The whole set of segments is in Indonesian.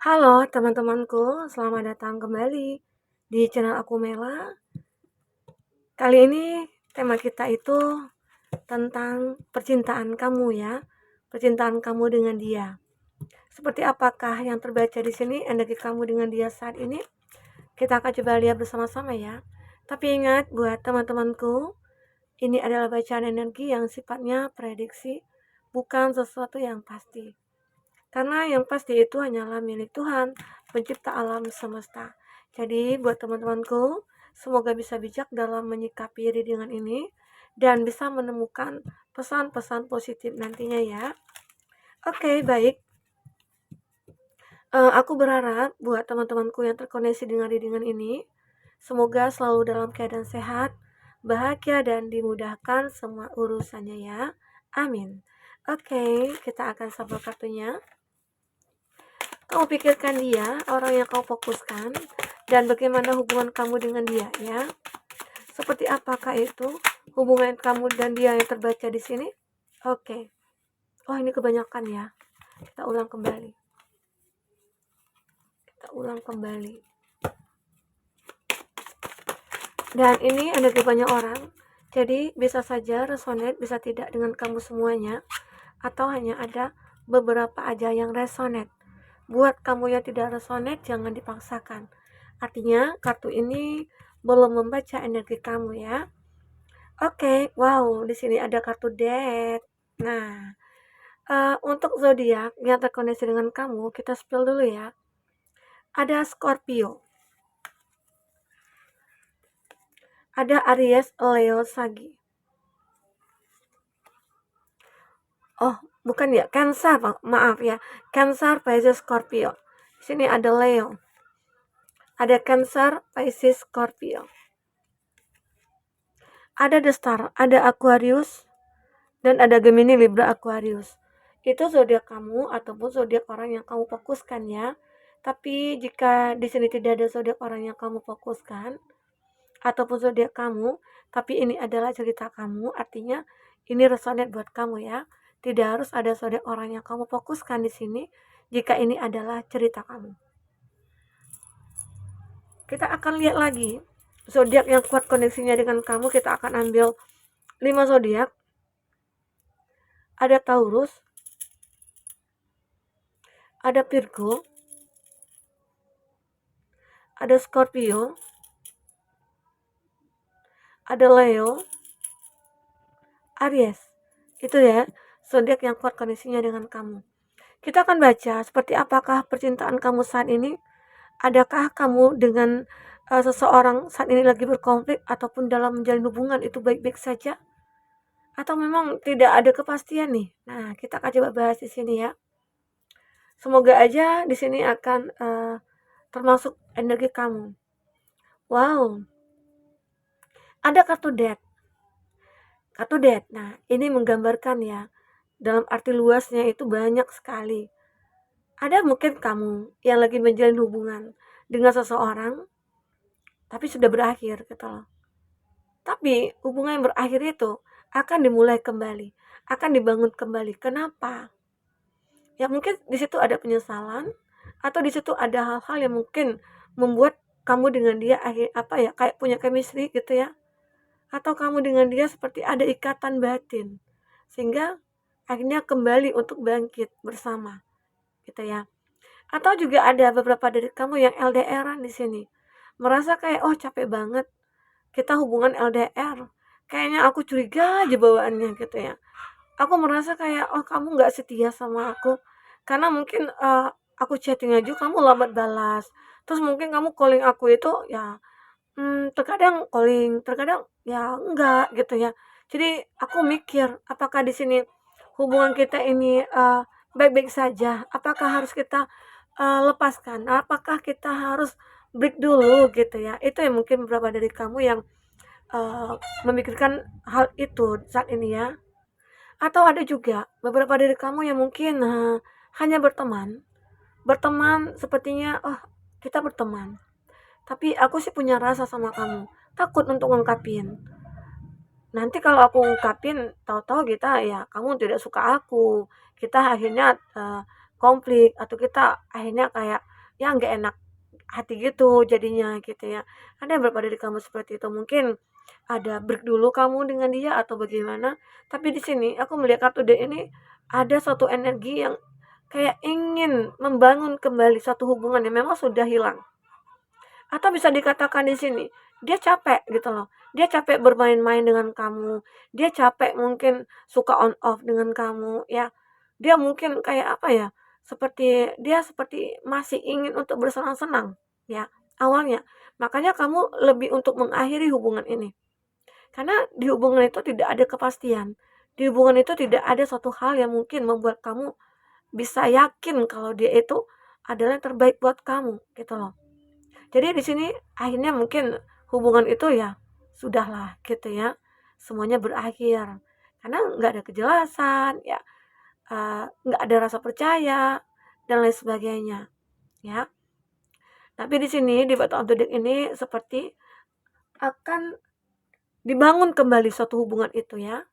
Halo teman-temanku, selamat datang kembali di channel aku Mela. Kali ini tema kita itu tentang percintaan kamu ya, percintaan kamu dengan dia. Seperti apakah yang terbaca di sini energi kamu dengan dia saat ini? Kita akan coba lihat bersama-sama ya. Tapi ingat buat teman-temanku, ini adalah bacaan energi yang sifatnya prediksi, bukan sesuatu yang pasti. Karena yang pasti itu hanyalah milik Tuhan, pencipta alam semesta. Jadi buat teman-temanku, semoga bisa bijak dalam menyikapi readingan ini dan bisa menemukan pesan-pesan positif nantinya ya. Oke, baik. Aku berharap buat teman-temanku yang terkoneksi dengan readingan ini, semoga selalu dalam keadaan sehat, bahagia dan dimudahkan semua urusannya ya. Amin. Oke, kita akan sabar kartunya. Kamu pikirkan dia, orang yang kau fokuskan, dan bagaimana hubungan kamu dengan dia ya. Seperti apakah itu hubungan kamu dan dia yang terbaca di sini? Oke. Oh, ini kebanyakan ya. Kita ulang kembali. Dan ini ada banyak orang. Jadi bisa saja resonate, bisa tidak dengan kamu semuanya, atau hanya ada beberapa aja yang resonate. Buat kamu yang tidak resonate, jangan dipaksakan. Artinya kartu ini belum membaca energi kamu ya. Oke, wow, di sini ada kartu Death. Nah, untuk zodiak yang terkoneksi dengan kamu, kita spill dulu ya. Ada Scorpio, ada Aries, Leo, Sagi. Oh, bukan ya, Cancer, maaf ya. Cancer, Pisces, Scorpio. Di sini ada Leo. Ada Cancer, Pisces, Scorpio. Ada The Star, ada Aquarius, dan ada Gemini, Libra, Aquarius. Itu zodiak kamu ataupun zodiak orang yang kamu fokuskan ya. Tapi jika di sini tidak ada zodiak orang yang kamu fokuskan ataupun zodiak kamu, tapi ini adalah cerita kamu, artinya ini resonate buat kamu ya. Tidak harus ada zodiak orang yang kamu fokuskan di sini jika ini adalah cerita kamu. Kita akan lihat lagi zodiak yang kuat koneksinya dengan kamu. Kita akan ambil 5 zodiak. Ada Taurus, ada Virgo, ada Scorpio, ada Leo, Aries. Itu ya, zodiak yang kuat koneksinya dengan kamu. Kita akan baca seperti apakah percintaan kamu saat ini. Adakah kamu dengan seseorang saat ini lagi berkonflik ataupun dalam menjalin hubungan itu baik-baik saja? Atau memang tidak ada kepastian nih? Nah, kita akan coba bahas di sini ya. Semoga aja di sini akan termasuk energi kamu. Wow. Ada kartu Death. Kartu Death. Nah, ini menggambarkan ya. Dalam arti luasnya itu banyak sekali. Ada mungkin kamu yang lagi menjalin hubungan dengan seseorang, tapi sudah berakhir gitu loh. Tapi hubungan yang berakhir itu akan dimulai kembali, akan dibangun kembali. Kenapa? Ya mungkin di situ ada penyesalan, atau di situ ada hal-hal yang mungkin membuat kamu dengan dia kayak punya chemistry gitu ya. Atau kamu dengan dia seperti ada ikatan batin. Sehingga akhirnya kembali untuk bangkit bersama gitu ya. Atau juga ada beberapa dari kamu yang LDR-an di sini. Merasa kayak capek banget kita hubungan LDR. Kayaknya aku curiga aja bawaannya gitu ya. Aku merasa kayak kamu nggak setia sama aku. Karena mungkin aku chatting aja kamu lambat balas. Terus mungkin kamu calling aku itu ya terkadang calling, terkadang ya enggak gitu ya. Jadi aku mikir apakah di sini hubungan kita ini baik-baik saja? Apakah harus kita lepaskan? Apakah kita harus break dulu gitu ya? Itu yang mungkin beberapa dari kamu yang memikirkan hal itu saat ini ya. Atau ada juga beberapa dari kamu yang mungkin hanya berteman sepertinya kita berteman, tapi aku sih punya rasa sama kamu, takut untuk ngungkapin. Nanti kalau aku ungkapin, tahu-tahu kita ya kamu tidak suka aku, kita akhirnya konflik, atau kita akhirnya kayak ya nggak enak hati gitu jadinya gitu ya. Ada beberapa dari kamu seperti itu, mungkin ada break dulu kamu dengan dia atau bagaimana. Tapi di sini aku melihat kartu D ini ada suatu energi yang kayak ingin membangun kembali suatu hubungan yang memang sudah hilang. Atau bisa dikatakan di sini, dia capek gitu loh. Dia capek bermain-main dengan kamu. Dia capek mungkin suka on off dengan kamu ya. Dia mungkin kayak apa ya? Seperti masih ingin untuk bersenang-senang ya awalnya. Makanya kamu lebih untuk mengakhiri hubungan ini. Karena di hubungan itu tidak ada kepastian. Di hubungan itu tidak ada suatu hal yang mungkin membuat kamu bisa yakin kalau dia itu adalah yang terbaik buat kamu gitu loh. Jadi di sini akhirnya mungkin hubungan itu ya sudahlah gitu ya. Semuanya berakhir. Karena nggak ada kejelasan ya, nggak ada rasa percaya dan lain sebagainya ya. Tapi di sini di Bottom of the Deck ini seperti akan dibangun kembali suatu hubungan itu ya.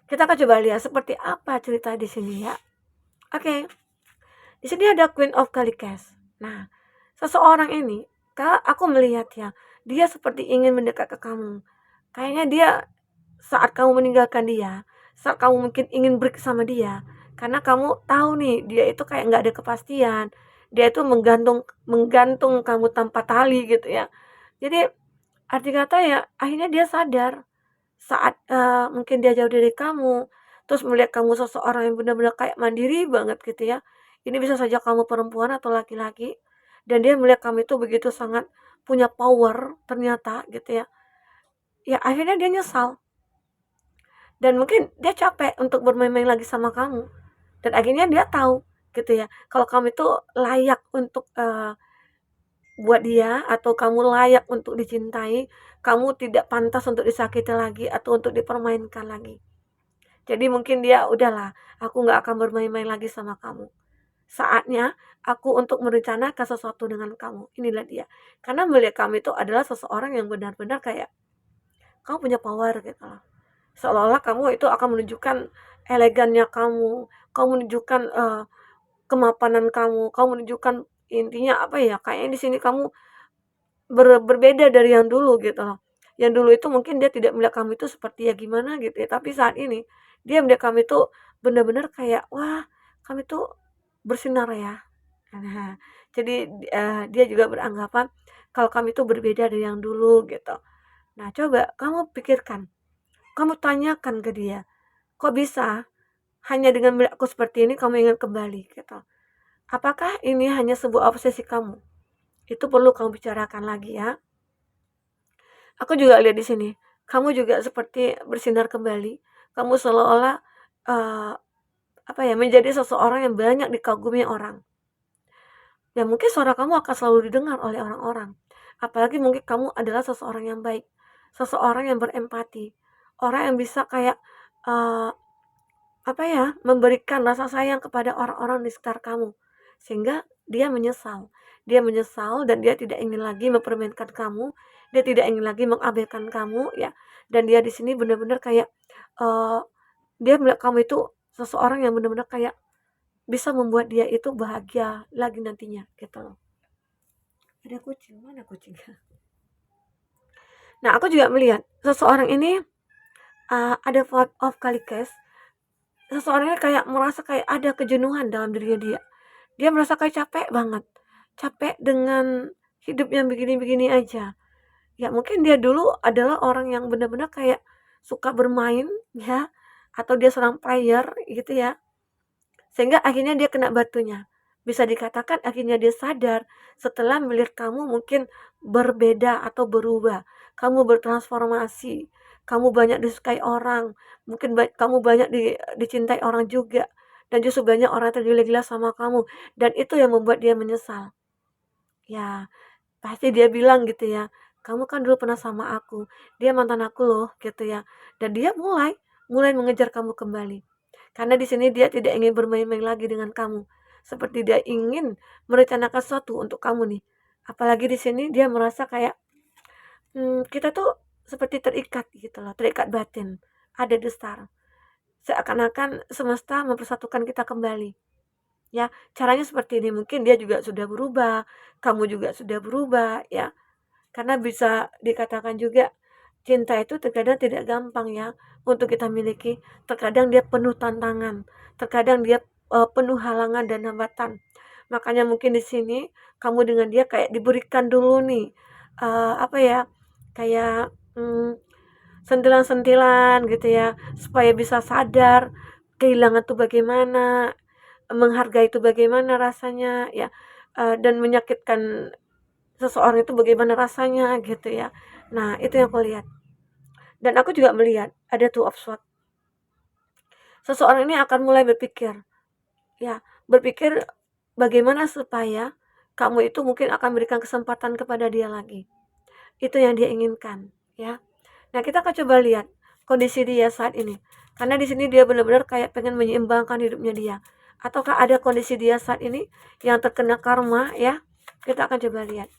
Kita akan coba lihat seperti apa cerita di sini ya. Oke. Di sini ada Queen of Kalikes. Nah, seseorang ini, Kak, aku melihat ya, dia seperti ingin mendekat ke kamu. Kayaknya dia saat kamu meninggalkan dia, saat kamu mungkin ingin break sama dia, karena kamu tahu nih dia itu kayak nggak ada kepastian, dia itu menggantung menggantung kamu tanpa tali gitu ya. Jadi arti kata ya akhirnya dia sadar saat mungkin dia jauh dari kamu, terus melihat kamu seseorang yang benar-benar kayak mandiri banget gitu ya. Ini bisa saja kamu perempuan atau laki-laki, dan dia melihat kamu itu begitu sangat punya power ternyata gitu ya. Ya akhirnya dia nyesal dan mungkin dia capek untuk bermain-main lagi sama kamu. Dan akhirnya dia tahu gitu ya, kalau kamu itu layak untuk buat dia atau kamu layak untuk dicintai, kamu tidak pantas untuk disakiti lagi atau untuk dipermainkan lagi. Jadi mungkin dia, "Udahlah, aku nggak akan bermain-main lagi sama kamu. Saatnya aku untuk merencanakan sesuatu dengan kamu." Inilah dia. Karena melihat kamu itu adalah seseorang yang benar-benar kayak kamu punya power gitu loh. Seolah-olah kamu itu akan menunjukkan elegannya kamu, kamu menunjukkan kemapanan kamu, kamu menunjukkan intinya apa ya? Kayaknya di sini kamu berbeda dari yang dulu gitu loh. Yang dulu itu mungkin dia tidak melihat kamu itu seperti ya gimana gitu ya, tapi saat ini dia melihat kamu itu benar-benar kayak, "Wah, kamu itu bersinar ya." Nah, jadi, dia juga beranggapan kalau kamu itu berbeda dari yang dulu gitu. Nah, coba kamu pikirkan, kamu tanyakan ke dia, "Kok bisa hanya dengan melihat aku seperti ini kamu ingin kembali?" Gitu. Apakah ini hanya sebuah obsesi kamu? Itu perlu kamu bicarakan lagi ya. Aku juga lihat di sini, kamu juga seperti bersinar kembali. Kamu seolah-olah, apa ya, menjadi seseorang yang banyak dikagumi orang. Ya mungkin suara kamu akan selalu didengar oleh orang-orang. Apalagi mungkin kamu adalah seseorang yang baik, seseorang yang berempati, orang yang bisa kayak, eee, apa ya, memberikan rasa sayang kepada orang-orang di sekitar kamu. Sehingga dia menyesal. Dia menyesal dan dia tidak ingin lagi mempermainkan kamu, dia tidak ingin lagi mengabaikan kamu ya, dan dia di sini benar-benar kayak, eee, dia melihat kamu itu seseorang yang benar-benar kayak bisa membuat dia itu bahagia lagi nantinya, gitu loh. Ada kucing, mana kucingnya? Nah, aku juga melihat seseorang ini, ada vibe of Kalikes, seseorang ini kayak merasa kayak ada kejenuhan dalam dirinya dia. Dia merasa kayak capek banget, capek dengan hidup yang begini-begini aja. Ya mungkin dia dulu adalah orang yang benar-benar kayak suka bermain ya, atau dia seorang player gitu ya, sehingga akhirnya dia kena batunya. Bisa dikatakan akhirnya dia sadar setelah melihat kamu mungkin berbeda atau berubah, kamu bertransformasi, kamu banyak disukai orang, mungkin kamu banyak dicintai orang juga, dan justru banyak orang tergila-gila sama kamu, dan itu yang membuat dia menyesal. Ya, pasti dia bilang gitu ya, "Kamu kan dulu pernah sama aku, dia mantan aku loh," gitu ya. Dan dia mulai mulai mengejar kamu kembali. Karena di sini dia tidak ingin bermain-main lagi dengan kamu. Seperti dia ingin merencanakan sesuatu untuk kamu nih. Apalagi di sini dia merasa kayak, kita tuh seperti terikat gitu loh, terikat batin, ada destar. Seakan-akan semesta mempersatukan kita kembali. Ya, caranya seperti ini, mungkin dia juga sudah berubah, kamu juga sudah berubah, ya. Karena bisa dikatakan juga cinta itu terkadang tidak gampang ya untuk kita miliki. Terkadang dia penuh tantangan, terkadang dia penuh halangan dan hambatan. Makanya mungkin di sini kamu dengan dia kayak diberikan dulu nih apa ya? Kayak sentilan-sentilan gitu ya, supaya bisa sadar kehilangan tuh bagaimana, menghargai itu bagaimana rasanya ya, dan menyakitkan seseorang itu bagaimana rasanya gitu ya. Nah, itu yang aku lihat. Dan aku juga melihat ada two of swords. Seseorang ini akan mulai berpikir, ya, berpikir bagaimana supaya kamu itu mungkin akan berikan kesempatan kepada dia lagi. Itu yang dia inginkan, ya. Nah, kita akan coba lihat kondisi dia saat ini. Karena di sini dia benar-benar kayak pengen menyeimbangkan hidupnya dia. Ataukah ada kondisi dia saat ini yang terkena karma, ya? Kita akan coba lihat.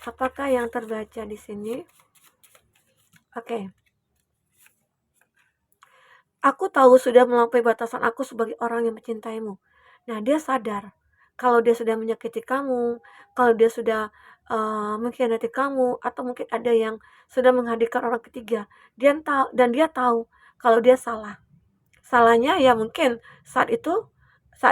Apakah yang terbaca di sini? Oke. Aku tahu sudah melampaui batasan aku sebagai orang yang mencintaimu. Nah, dia sadar kalau dia sudah menyakiti kamu, kalau dia sudah mengkhianati kamu, atau mungkin ada yang sudah menghadirkan orang ketiga. Dia tahu kalau dia salah. Salahnya ya mungkin saat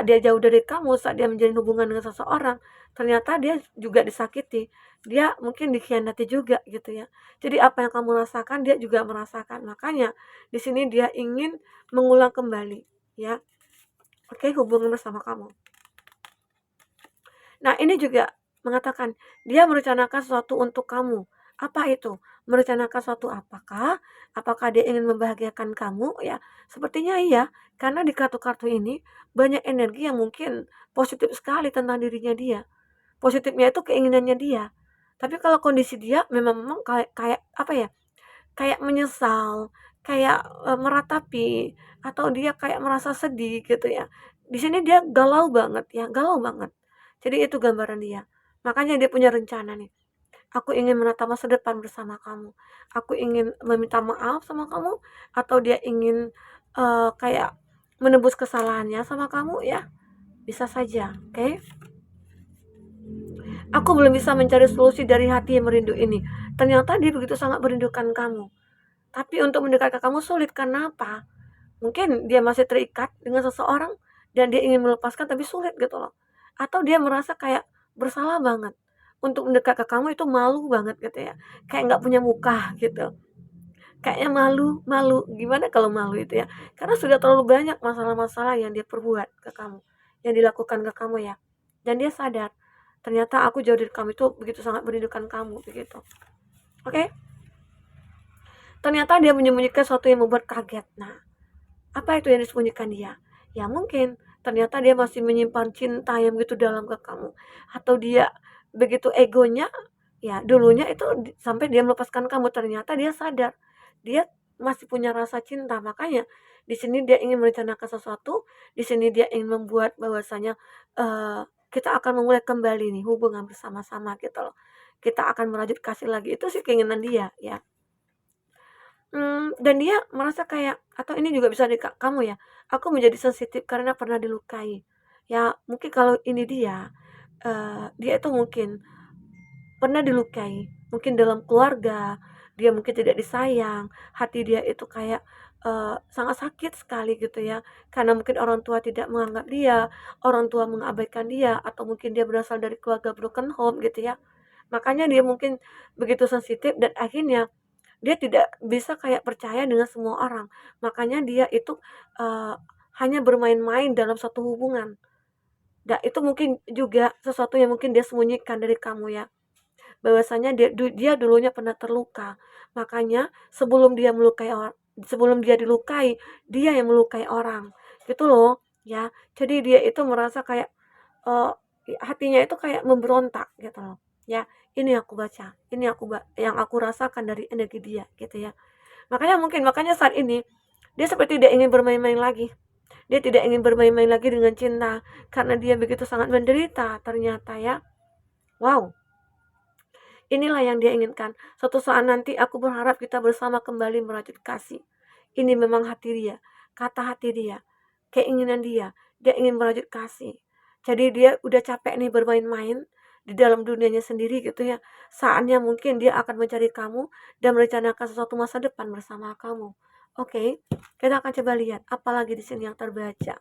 dia jauh dari kamu, saat dia menjalin hubungan dengan seseorang, ternyata dia juga disakiti. Dia mungkin dikhianati juga gitu ya. Jadi apa yang kamu rasakan dia juga merasakan. Makanya di sini dia ingin mengulang kembali ya. Oke, hubungan bersama kamu. Nah, ini juga mengatakan dia merencanakan sesuatu untuk kamu. Apa itu? Merencanakan sesuatu apakah? Apakah dia ingin membahagiakan kamu? Ya, sepertinya iya. Karena di kartu-kartu ini banyak energi yang mungkin positif sekali tentang dirinya dia. Positifnya itu keinginannya dia. Tapi kalau kondisi dia memang kayak kayak apa ya? Kayak menyesal, kayak meratapi, atau dia kayak merasa sedih gitu ya. Di sini dia galau banget ya, galau banget. Jadi itu gambaran dia. Makanya dia punya rencana nih. Aku ingin menata masa depan bersama kamu. Aku ingin meminta maaf sama kamu, atau dia ingin kayak menebus kesalahannya sama kamu ya. Bisa saja, oke? Aku belum bisa mencari solusi dari hati yang merindu ini. Ternyata dia begitu sangat merindukan kamu. Tapi untuk mendekat ke kamu sulit, karena apa? Mungkin dia masih terikat dengan seseorang dan dia ingin melepaskan tapi sulit gitu loh. Atau dia merasa kayak bersalah banget. Untuk mendekat ke kamu itu malu banget gitu ya. Kayak nggak punya muka gitu. Kayaknya malu, malu. Gimana kalau malu itu ya? Karena sudah terlalu banyak masalah-masalah yang dia perbuat ke kamu. Yang dilakukan ke kamu ya. Dan dia sadar, ternyata aku jauh dari kamu itu begitu sangat merindukan kamu begitu. Oke? Ternyata dia menyembunyikan sesuatu yang membuat kaget. Nah, apa itu yang disembunyikan dia? Ya mungkin ternyata dia masih menyimpan cinta yang begitu dalam ke kamu. Atau dia begitu egonya, ya dulunya itu sampai dia melepaskan kamu, ternyata dia sadar. Dia masih punya rasa cinta, makanya di sini dia ingin merencanakan sesuatu, di sini dia ingin membuat bahwasanya kita akan memulai kembali nih hubungan bersama-sama gitu loh. Kita akan merajut kasih lagi, itu sih keinginan dia ya. Dan dia merasa kayak, atau ini juga bisa dari kamu ya, aku menjadi sensitif karena pernah dilukai. Ya mungkin kalau ini dia itu mungkin pernah dilukai, mungkin dalam keluarga, dia mungkin tidak disayang, hati dia itu kayak, sangat sakit sekali gitu ya, karena mungkin orang tua tidak menganggap dia, orang tua mengabaikan dia, atau mungkin dia berasal dari keluarga broken home gitu ya. Makanya dia mungkin begitu sensitif dan akhirnya dia tidak bisa kayak percaya dengan semua orang. Makanya dia itu, eee, hanya bermain-main dalam satu hubungan. Dan itu mungkin juga sesuatu yang mungkin dia sembunyikan dari kamu ya, bahwasanya dia dulunya pernah terluka. Makanya sebelum dia dilukai, dia yang melukai orang, gitu loh, ya. Jadi dia itu merasa kayak, eee, hatinya itu kayak memberontak gitu loh, ya. Ini aku baca, ini yang aku rasakan dari energi dia, gitu ya. Makanya saat ini, dia seperti tidak ingin bermain-main lagi. Dia tidak ingin bermain-main lagi dengan cinta, karena dia begitu sangat menderita ternyata ya. Wow, inilah yang dia inginkan. Suatu saat nanti aku berharap kita bersama kembali merajut kasih. Ini memang hati dia, kata hati dia, keinginan dia. Dia ingin merajut kasih. Jadi dia udah capek nih bermain-main di dalam dunianya sendiri gitu ya. Saatnya mungkin dia akan mencari kamu dan merencanakan sesuatu masa depan bersama kamu. Oke, kita akan coba lihat apalagi di sini yang terbaca.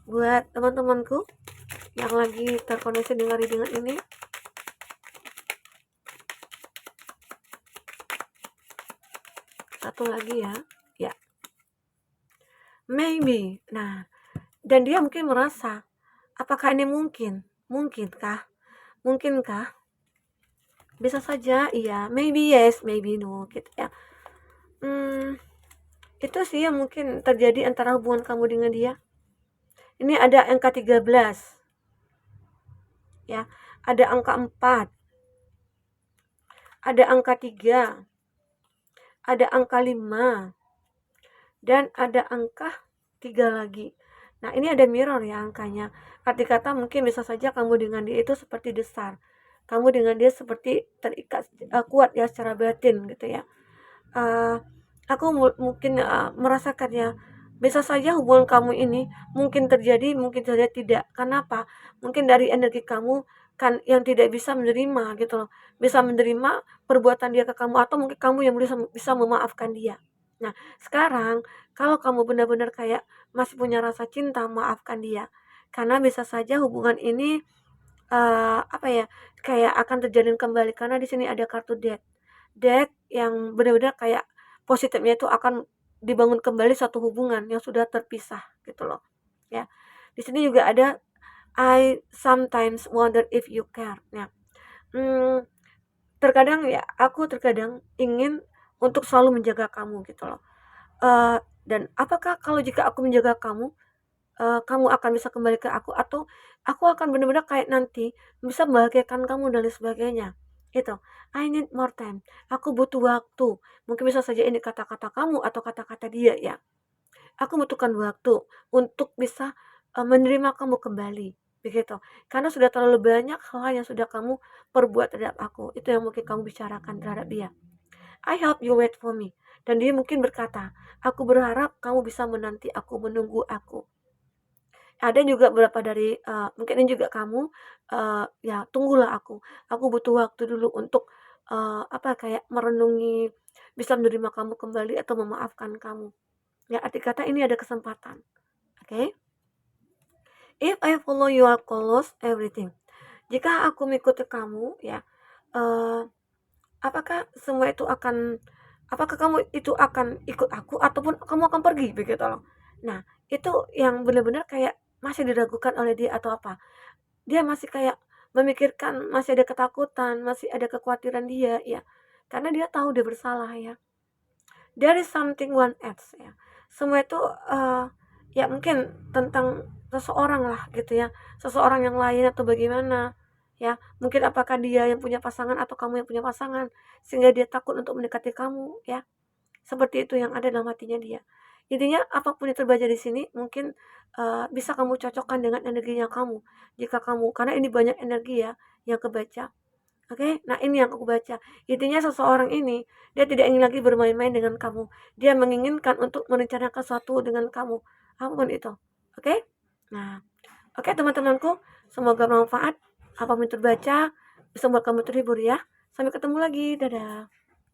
Buat teman-temanku yang lagi terkoneksi dengan readingan ini, satu lagi ya. Ya, maybe. Nah, dan dia mungkin merasa, apakah ini mungkin? Mungkinkah? Mungkinkah? Bisa saja iya, maybe yes, maybe no gitu ya. Itu sih yang mungkin terjadi antara hubungan kamu dengan dia. Ini ada angka 13 ya, ada angka 4, ada angka 3, ada angka 5, dan ada angka 3 lagi. Nah, ini ada mirror ya angkanya. Arti kata mungkin bisa saja kamu dengan dia itu seperti desar. Kamu dengan dia seperti terikat kuat ya secara batin gitu ya. Aku mungkin merasakan ya, bisa saja hubungan kamu ini mungkin terjadi, mungkin saja tidak. Kenapa? Mungkin dari energi kamu kan yang tidak bisa menerima gitu loh. Bisa menerima perbuatan dia ke kamu atau mungkin kamu yang bisa memaafkan dia. Nah, sekarang kalau kamu benar-benar kayak masih punya rasa cinta, maafkan dia. Karena bisa saja hubungan ini apa ya, kayak akan terjalin kembali karena di sini ada kartu death. Death yang benar-benar kayak positifnya itu akan dibangun kembali suatu hubungan yang sudah terpisah gitu loh, ya. Di sini juga ada I sometimes wonder if you care. Nah, mmm, terkadang ya, aku terkadang ingin untuk selalu menjaga kamu gitu loh, dan apakah kalau jika aku menjaga kamu, kamu akan bisa kembali ke aku atau aku akan benar-benar kayak nanti bisa membahagiakan kamu dan lain sebagainya. Itu, I need more time. Aku butuh waktu. Mungkin bisa saja ini kata-kata kamu atau kata-kata dia ya. Aku butuhkan waktu untuk bisa menerima kamu kembali. Begitu. Karena sudah terlalu banyak hal yang sudah kamu perbuat terhadap aku. Itu yang mungkin kamu bicarakan terhadap dia. I hope you wait for me. Dan dia mungkin berkata, aku berharap kamu bisa menanti aku, menunggu aku. Ada juga beberapa dari, mungkin ini juga kamu, ya tunggulah aku butuh waktu dulu untuk, apa, kayak merenungi, bisa menerima kamu kembali atau memaafkan kamu. Ya arti kata ini ada kesempatan, oke? If I follow your calls, everything. Jika aku mengikuti kamu ya, eee, apakah semua itu akan apakah kamu itu akan ikut aku ataupun kamu akan pergi begitu loh. Nah, itu yang benar-benar kayak masih diragukan oleh dia atau apa. Dia masih kayak memikirkan, masih ada ketakutan, masih ada kekhawatiran dia ya. Karena dia tahu dia bersalah ya. There is something one else ya. Semua itu ya mungkin tentang seseorang lah gitu ya. Seseorang yang lain atau bagaimana ya. Mungkin apakah dia yang punya pasangan atau kamu yang punya pasangan sehingga dia takut untuk mendekati kamu ya. Seperti itu yang ada dalam hatinya dia. Intinya apapun yang terbaca di sini mungkin, bisa kamu cocokkan dengan energinya kamu. Jika kamu karena ini banyak energi ya yang kebaca. Oke, nah ini yang aku baca. Intinya seseorang ini, dia tidak ingin lagi bermain-main dengan kamu. Dia menginginkan untuk merencanakan sesuatu dengan kamu, apapun itu. Oke? Nah, oke teman-temanku, semoga bermanfaat. Apapun yang terbaca bisa membuat kamu terhibur ya. Sampai ketemu lagi. Dadah.